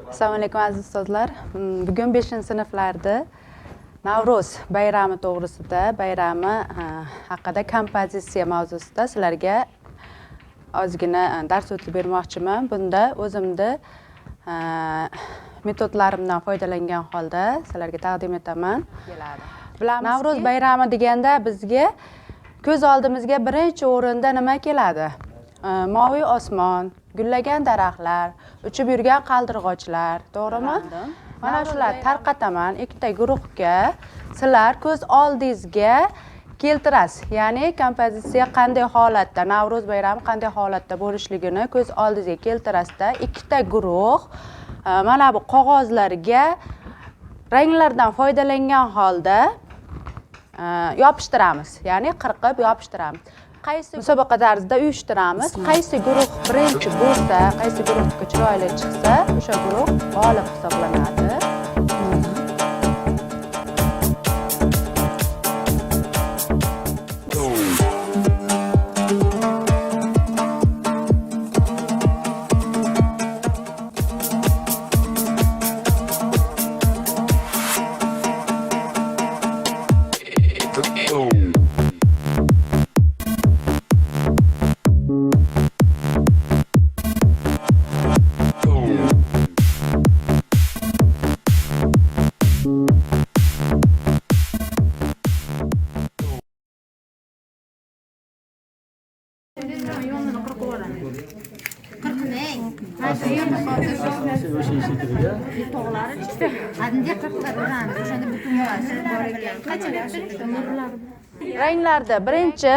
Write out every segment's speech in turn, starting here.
Assalomu alaykum aziz ustozlar. Bugun 5-sinflarda Navro'z bayrami to'g'risida, bayrami haqida kompozitsiya mavzusida sizlarga ozgina dars o'tib bermoqchiman. Bunda o'zimni metodlarimdan foydalangan holda sizlarga taqdim etaman. Navro'z bayrami deganda bizga ko'z oldimizga birinchi o'rinda nima keladi? Moviy osmon, gullagan daraxtlar, uchib yurgan qaldirg'ochlar, to'g'rimi? Mana shular tarqataman ikkita guruhga. Sizlar ko'z oldingizga keltirasiz. Ya'ni kompozitsiya qanday holatda, Navro'z bayrami qanday holatda bo'lishligini ko'z oldingizga keltirasizda, ikkita guruh mana bu qog'ozlarga ranglardan foydalangan holda yopishtiramiz. Ya'ni qirqib yopishtiramiz. Qaysi musobaqa tarzida uyushtiramiz. Qaysi guruh birinchi bo'lsa, qaysi guruhga chiroyli chiqsa, o'sha guruh g'olib hisoblanadi. Ranglarda birinchi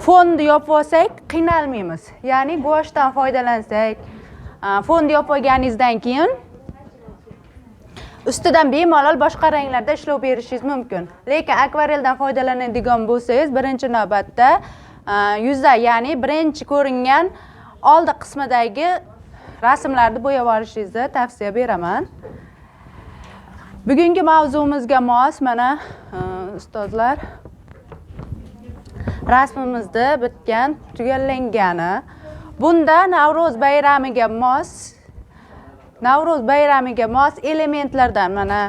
fonni yopib olsak qiynalmaymiz. Ya'ni guvochdan foydalansak, fonni yopib olganingizdan keyin ustidan bemalol boshqa ranglarda ishlov berishingiz mumkin. Lekin akvareldan foydalanadigan bo'lsangiz, birinchi navbatda yuzda, ya'ni birinchi ko'ringan oldi qismidagi rasmlarni bo'yab olishingizni tavsiya beraman. Bugungi mavzumizga mos mana ustozlar rasmimizni bitgan, tugallangani. Bunda Navro'z bayramiga mos elementlardan mana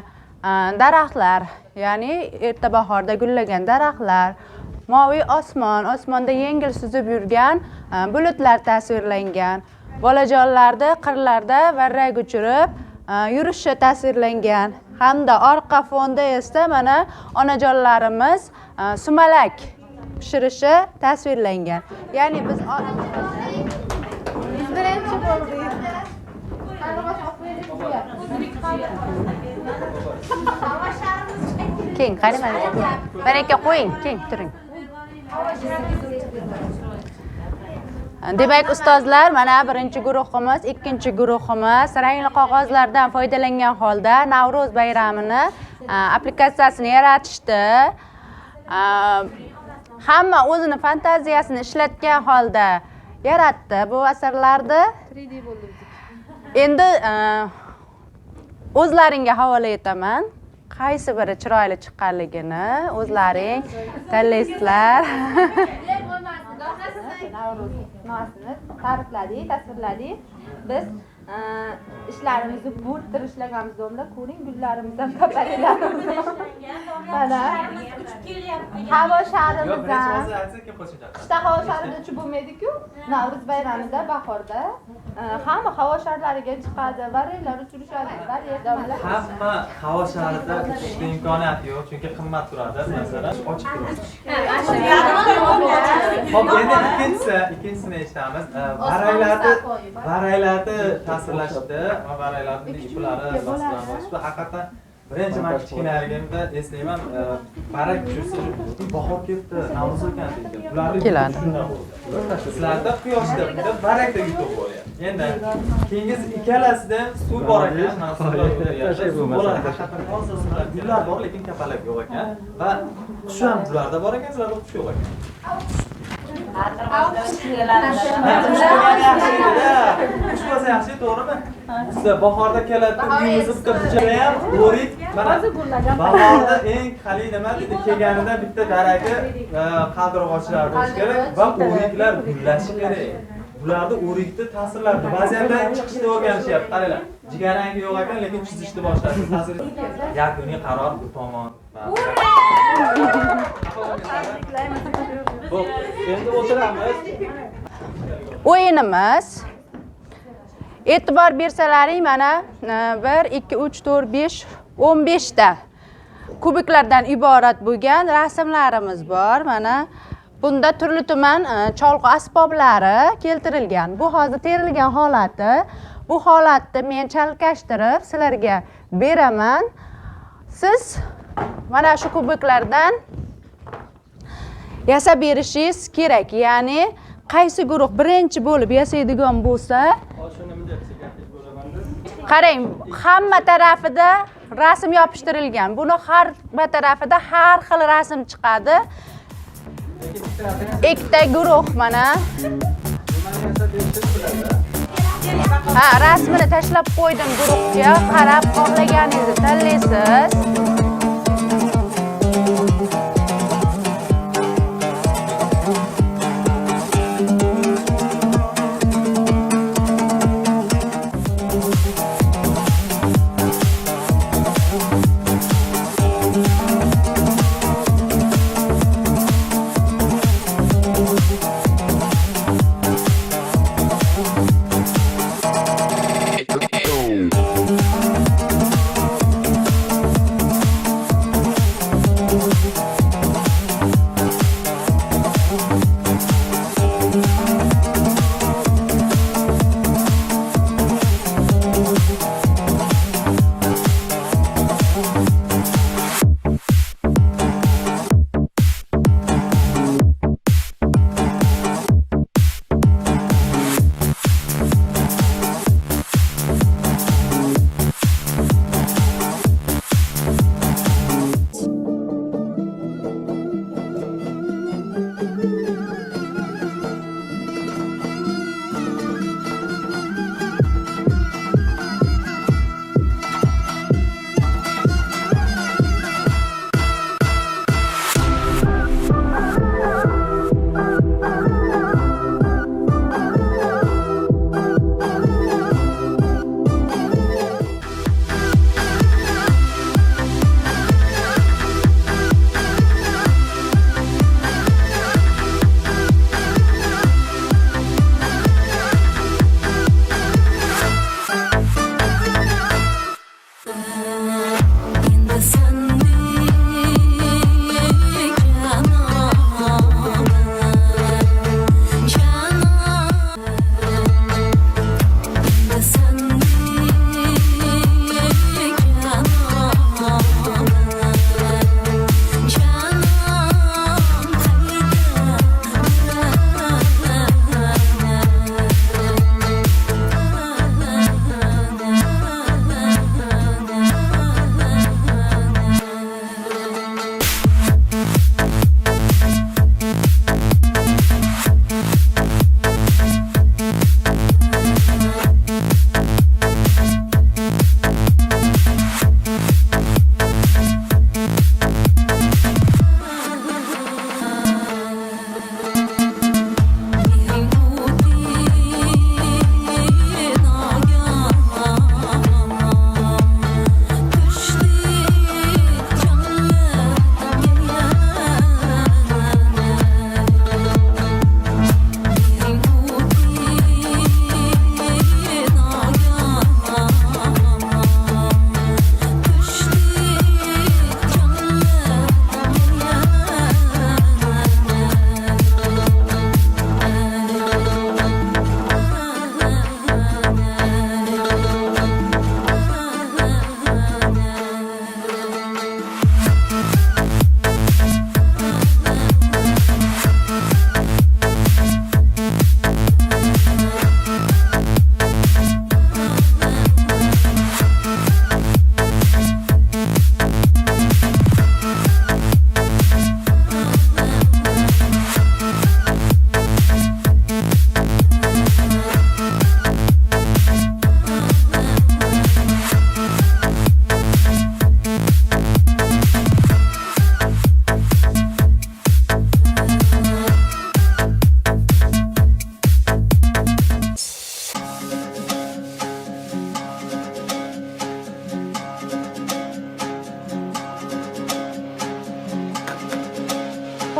daraxtlar, ya'ni erta bahorda gullagan daraxtlar, moviy osmon, osmonda yengil suzib yurgan bulutlar tasvirlangan, bolajonlarda qirlarda varrak uchirib yurishi tasvirlangan, hamda orqa fonda esa mana onajonlarimiz sumalak pishirishi tasvirlangan. Ya'ni biz birinchi bo'ldik. Keng, qani mana. Baraka qo'ying, keng turing. Demak ustozlar, mana birinchi guruhimiz, ikkinchi guruhimiz rangli qog'ozlardan foydalangan holda Navro'z bayramini applikatsiyasini yaratishdi. Hamma o'zini fantaziyasini ishlatgan holda yaratdi bu asarlarni. 3D bo'ldi. Endi o'zlaringga havola etaman. Qaysi biri chiroyli chiqqanligini o'zlaring tanlaysizlar. Ta'rifladik, tasvirladik. Biz ishlarimizni bo'rttirishlarimiz o'rnida ko'ring, gullarimizdan kaparilarimiz. Mana havo sharimizdan. Qishda havo sharida uchib bo'lmaydi-ku. Navro'z bayramida, bahorda hamma havo sharlariga chiqadi, varraklar uchirishadi, varraklar. Hamma havo sharida uchishga imkoniyati yo'q, chunki qimmat turadi. Masalan, ochib turadi. Xo'p, endi ikkinchisini eshitamiz. Varraklarni tasvirlashdi va varraklarning iplari tasvirlanmoqda. Haqiqatan birinchi men kichkinaligimda eslayman, barak tushirsa, bahor kelibdi, Navro'z ekan deydi. Ularni keladi. Sizlarda quyoshda bitta barakda yutib bo'lyapti. Endi kengiz ikkalasidan suv bor ekan, mana suv bo'ladi. Haqiqatan hozir suvlar gullar bor, lekin kapalak yo'q ekan va qush ham bularda bor ekan, sizlarda qush yo'q ekan. Qush bo'lsa yaxshi, to'g'rimi? Sizlar bahorda keladi, uyimizga bichara ham o'rik. Mana bahorda eng qalin nima dedi, kelganida bitta daragi qaldirg'ochlar bo'lish kerak va o'riklar gullashi kerak. bularni o'rikni ta'sirlarni ba'zanda chiqishni o'rganishyapti. Qaranglar, jigarangi yo'q ekan, lekin chizishni boshladi. Ta'sir yakuniy qaror bu tomon. Xo'p, endi o'tiramiz. O'yinimiz e'tibor bersalaring mana 1 2 3 4 5 15 ta kubiklardan iborat bo'lgan rasmlarimiz bor. Mana bunda turli tuman cholg'u asboblari keltirilgan. Bu hozir terilgan holati. Bu holatni men chalkashtirib sizlarga beraman. Siz mana shu kubiklardan yasab berishingiz kerak. Ya'ni qaysi guruh birinchi bo'lib yasaydigan bo'lsa, qarang, hamma tarafida rasm yopishtirilgan. Buni har bir tarafida har xil rasm chiqadi. Ikkita guruh mana. Ha, rasmini tashlab qo'ydim guruhga. Qarab xohlaganingizni tanlaysiz.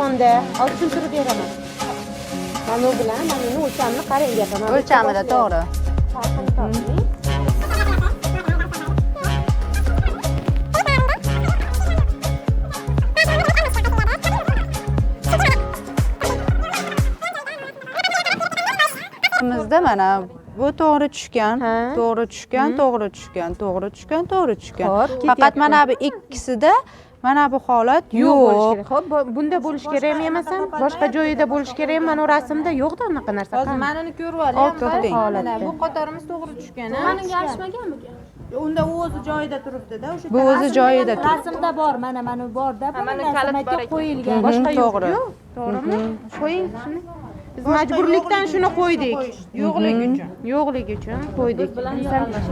fonda hozir tushuntirib beraman. Mana bu bilan mana buni o'lchamni qarang gapaman. O'lchamida to'g'ri. Farqini toping. Bizda mana bu to'g'ri tushgan, Ha. to'g'ri tushgan, to'g'ri tushgan, to'g'ri tushgan, to'g'ri tushgan. Xo'p, Faqat mana bu ikkisida mana bu holat Yo'q bo'lish yo'q. kerak. Xo'p, bunda bo'lish kerak emas ham, boshqa joyida bo'lish kerak ham. Mana bu rasmda yo'qda unaqa narsa. Hozir manini ko'rib Olib olyapman. to'xting. Mana bu qatorimiz to'g'ri tushgan. Mani yarashmaganmikan? Unda u o'zi joyida turibdi-da, o'sha Bu o'zi joyida turibdi. Rasmda bor, mana borda. mana kalit bor ekan. qo'yilgan. Boshqa yo'q. to'g'ri. To'g'rimi? Qo'ying shuni. Biz majburlikdan shuni qo'ydik. yo'qligi uchun. Yo'qligi uchun qo'ydik.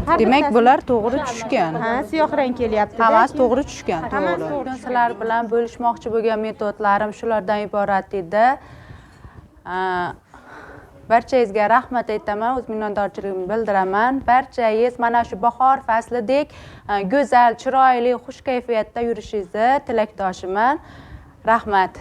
Har Demak, bittasi- bular to'g'ri tushgan. ha, siyoh rang kelyapti. Hammasi to'g'ri tushgan, Hammasi to'g'ri. to'g'ri Sizlar bilan bo'lishmoqchi bo'lgan metodlarim shulardan iborat edi. Barchangizga rahmat aytaman, o'z minnatdorchiligimni bildiraman. Barchangiz mana shu bahor faslidek go'zal, chiroyli, xush kayfiyatda yurishingizni tilakdoshiman. Rahmat.